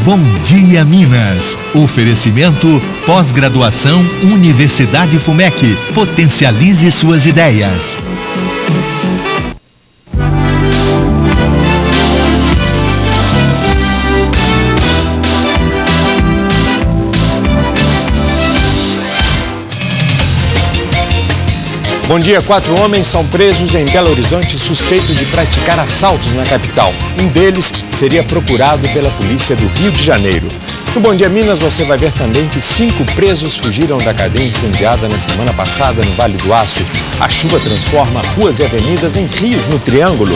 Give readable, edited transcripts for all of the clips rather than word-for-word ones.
Bom Dia Minas. Oferecimento pós-graduação Universidade FUMEC. Potencialize suas ideias. Bom dia, 4 homens são presos em Belo Horizonte suspeitos de praticar assaltos na capital. Um deles seria procurado pela polícia do Rio de Janeiro. No Bom Dia Minas você vai ver também que 5 presos fugiram da cadeia incendiada na semana passada no Vale do Aço. A chuva transforma ruas e avenidas em rios no Triângulo.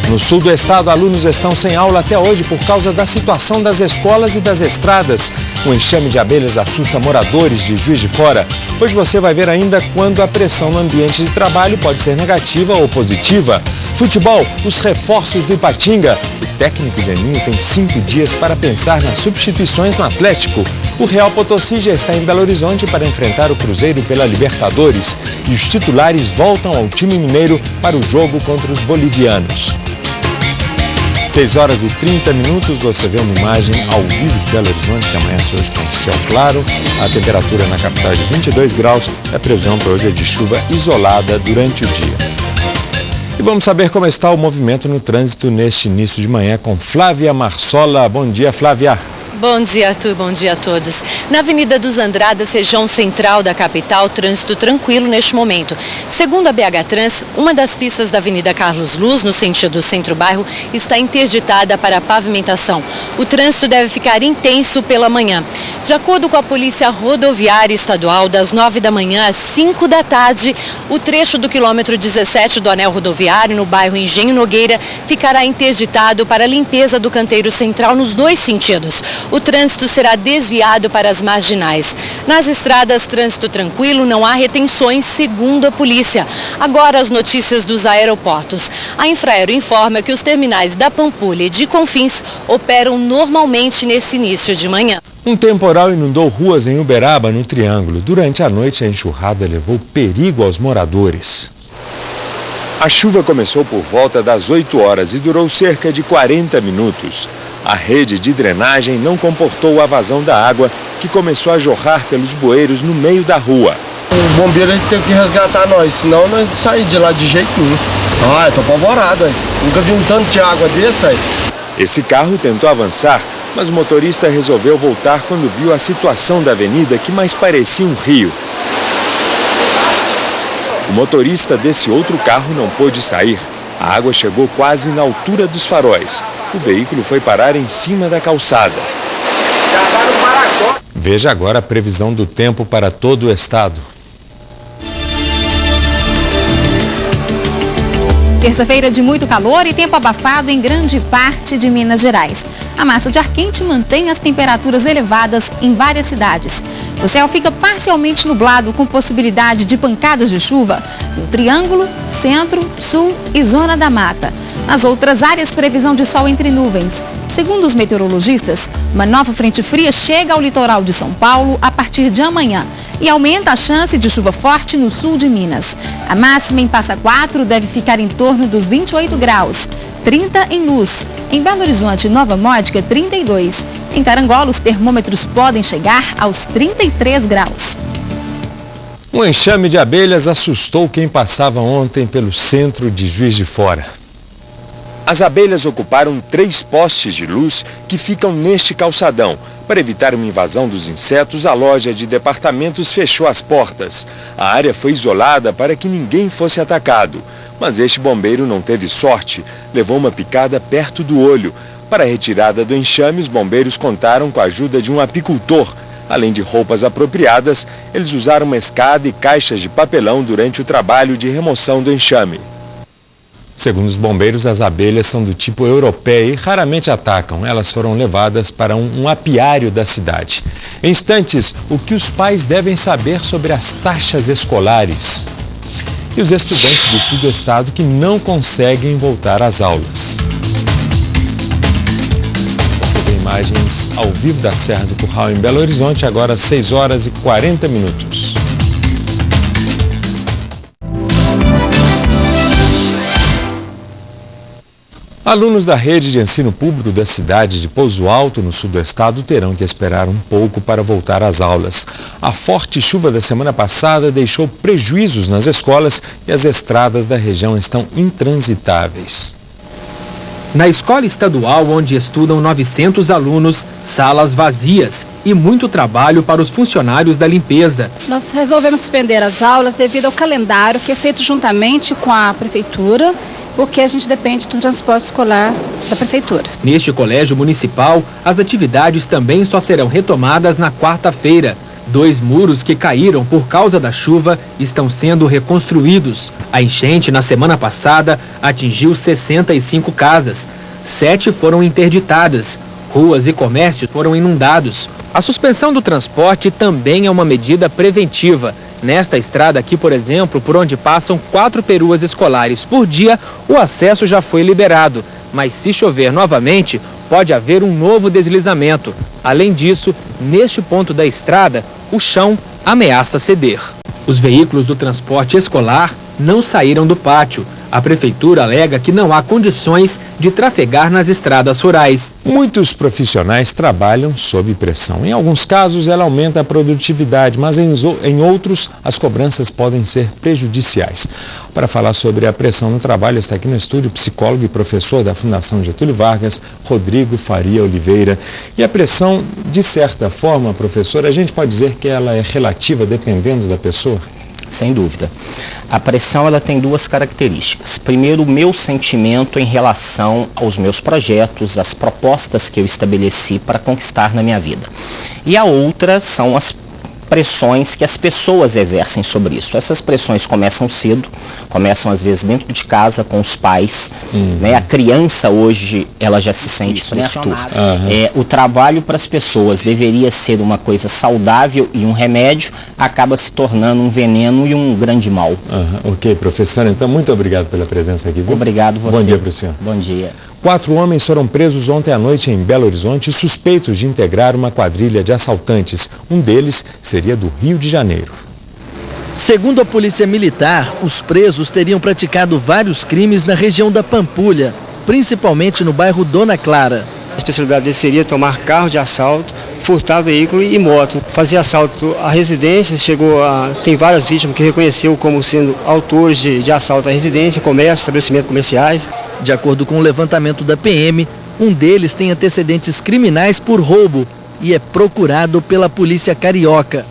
No sul do estado, alunos estão sem aula até hoje por causa da situação das escolas e das estradas. Um enxame de abelhas assusta moradores de Juiz de Fora. Hoje você vai ver ainda quando a pressão no ambiente de trabalho pode ser negativa ou positiva. Futebol, os reforços do Ipatinga. O técnico Geninho tem 5 dias para pensar nas substituições no Atlético. O Real Potosí já está em Belo Horizonte para enfrentar o Cruzeiro pela Libertadores. E os titulares voltam ao time mineiro para o jogo contra os bolivianos. 6h30, você vê uma imagem ao vivo de Belo Horizonte, que amanhece hoje com céu claro. A temperatura na capital é de 22 graus. A previsão para hoje é de chuva isolada durante o dia. E vamos saber como está o movimento no trânsito neste início de manhã com Flávia Marsola. Bom dia, Flávia. Bom dia, Arthur. Bom dia a todos. Na Avenida dos Andradas, região central da capital, trânsito tranquilo neste momento. Segundo a BH Trans, uma das pistas da Avenida Carlos Luz, no sentido centro-bairro, está interditada para pavimentação. O trânsito deve ficar intenso pela manhã. De acordo com a Polícia Rodoviária Estadual, das 9 da manhã às 5 da tarde, o trecho do quilômetro 17 do anel rodoviário, no bairro Engenho Nogueira, ficará interditado para a limpeza do canteiro central nos 2 sentidos. O trânsito será desviado para as marginais. Nas estradas, trânsito tranquilo, não há retenções, segundo a polícia. Agora, as notícias dos aeroportos. A Infraero informa que os terminais da Pampulha e de Confins operam normalmente nesse início de manhã. Um temporal inundou ruas em Uberaba, no Triângulo. Durante a noite, a enxurrada levou perigo aos moradores. A chuva começou por volta das 8 horas e durou cerca de 40 minutos. A rede de drenagem não comportou a vazão da água, que começou a jorrar pelos bueiros no meio da rua. O bombeiro teve que resgatar nós, senão nós não saímos de lá de jeito nenhum. Eu tô apavorado, nunca vi um tanto de água desse aí. Esse carro tentou avançar, mas o motorista resolveu voltar quando viu a situação da avenida, que mais parecia um rio. O motorista desse outro carro não pôde sair. A água chegou quase na altura dos faróis. O veículo foi parar em cima da calçada. Veja agora a previsão do tempo para todo o estado. Terça-feira de muito calor e tempo abafado em grande parte de Minas Gerais. A massa de ar quente mantém as temperaturas elevadas em várias cidades. O céu fica parcialmente nublado com possibilidade de pancadas de chuva no Triângulo, Centro, Sul e Zona da Mata. Nas outras áreas, previsão de sol entre nuvens. Segundo os meteorologistas, uma nova frente fria chega ao litoral de São Paulo a partir de amanhã e aumenta a chance de chuva forte no sul de Minas. A máxima em Passa Quatro deve ficar em torno dos 28 graus, 30 em Luz. Em Belo Horizonte e Nova Módica, 32. Em Carangola, os termômetros podem chegar aos 33 graus. Um enxame de abelhas assustou quem passava ontem pelo centro de Juiz de Fora. As abelhas ocuparam 3 postes de luz que ficam neste calçadão. Para evitar uma invasão dos insetos, a loja de departamentos fechou as portas. A área foi isolada para que ninguém fosse atacado. Mas este bombeiro não teve sorte, levou uma picada perto do olho. Para a retirada do enxame, os bombeiros contaram com a ajuda de um apicultor. Além de roupas apropriadas, eles usaram uma escada e caixas de papelão durante o trabalho de remoção do enxame. Segundo os bombeiros, as abelhas são do tipo europeia e raramente atacam. Elas foram levadas para um apiário da cidade. Em instantes, o que os pais devem saber sobre as taxas escolares. E os estudantes do sul do estado que não conseguem voltar às aulas. Você vê imagens ao vivo da Serra do Curral em Belo Horizonte, agora 6h40. Alunos da rede de ensino público da cidade de Pouso Alto, no sul do estado, terão que esperar um pouco para voltar às aulas. A forte chuva da semana passada deixou prejuízos nas escolas e as estradas da região estão intransitáveis. Na escola estadual, onde estudam 900 alunos, salas vazias e muito trabalho para os funcionários da limpeza. Nós resolvemos suspender as aulas devido ao calendário que é feito juntamente com a prefeitura, porque a gente depende do transporte escolar da prefeitura. Neste colégio municipal, as atividades também só serão retomadas na quarta-feira. 2 muros que caíram por causa da chuva estão sendo reconstruídos. A enchente na semana passada atingiu 65 casas. 7 foram interditadas. Ruas e comércios foram inundados. A suspensão do transporte também é uma medida preventiva. Nesta estrada aqui, por exemplo, por onde passam 4 peruas escolares por dia, o acesso já foi liberado. Mas se chover novamente, pode haver um novo deslizamento. Além disso, neste ponto da estrada, o chão ameaça ceder. Os veículos do transporte escolar não saíram do pátio. A prefeitura alega que não há condições de trafegar nas estradas rurais. Muitos profissionais trabalham sob pressão. Em alguns casos, ela aumenta a produtividade, mas em outros, as cobranças podem ser prejudiciais. Para falar sobre a pressão no trabalho, está aqui no estúdio o psicólogo e professor da Fundação Getúlio Vargas, Rodrigo Faria Oliveira. E a pressão, de certa forma, professor, a gente pode dizer que ela é relativa dependendo da pessoa? Sem dúvida. A pressão ela tem 2 características. Primeiro, o meu sentimento em relação aos meus projetos, as propostas que eu estabeleci para conquistar na minha vida. E a outra são as pressões que as pessoas exercem sobre isso. Essas pressões começam cedo, começam às vezes dentro de casa com os pais, né? A criança hoje, ela já se sente pressionada. O trabalho para as pessoas deveria ser uma coisa saudável e um remédio, acaba se tornando um veneno e um grande mal. Ok, professor, então muito obrigado pela presença aqui. Viu? Obrigado você. Bom dia para o senhor. Bom dia. 4 homens foram presos ontem à noite em Belo Horizonte, suspeitos de integrar uma quadrilha de assaltantes. Um deles seria do Rio de Janeiro. Segundo a Polícia Militar, os presos teriam praticado vários crimes na região da Pampulha, principalmente no bairro Dona Clara. A especialidade dele seria tomar carro de assalto, furtar veículo e moto. Fazer assalto à residência, tem várias vítimas que reconheceu como sendo autores de assalto à residência, comércio, estabelecimentos comerciais. De acordo com o levantamento da PM, um deles tem antecedentes criminais por roubo e é procurado pela polícia carioca.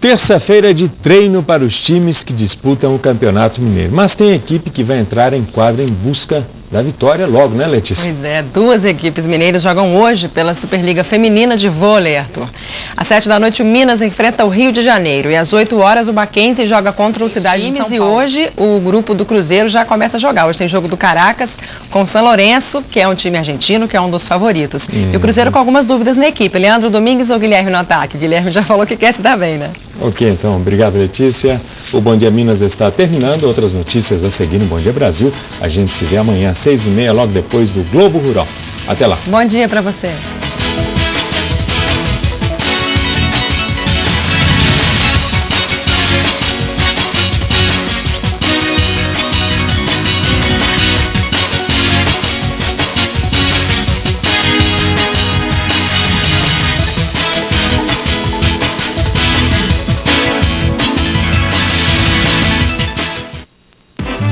Terça-feira de treino para os times que disputam o Campeonato Mineiro. Mas tem equipe que vai entrar em quadra em busca da vitória logo, né, Letícia? Pois é, 2 equipes mineiras jogam hoje pela Superliga Feminina de Vôlei, Arthur. Às 7 da noite, o Minas enfrenta o Rio de Janeiro e às 8 horas o Mackenzie joga contra o Cidade de São Paulo. E hoje o grupo do Cruzeiro já começa a jogar. Hoje tem jogo do Caracas com o São Lourenço, que é um time argentino, que é um dos favoritos. E o Cruzeiro com algumas dúvidas na equipe. Leandro Domingues ou Guilherme no ataque? O Guilherme já falou que quer se dar bem, né? Ok, então, obrigado, Letícia. O Bom Dia Minas está terminando. Outras notícias a seguir no Bom Dia Brasil. A gente se vê amanhã às 6h30, logo depois do Globo Rural. Até lá. Bom dia para você.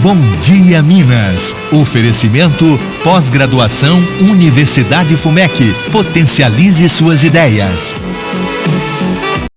Bom Dia Minas. Oferecimento pós-graduação Universidade FUMEC. Potencialize suas ideias.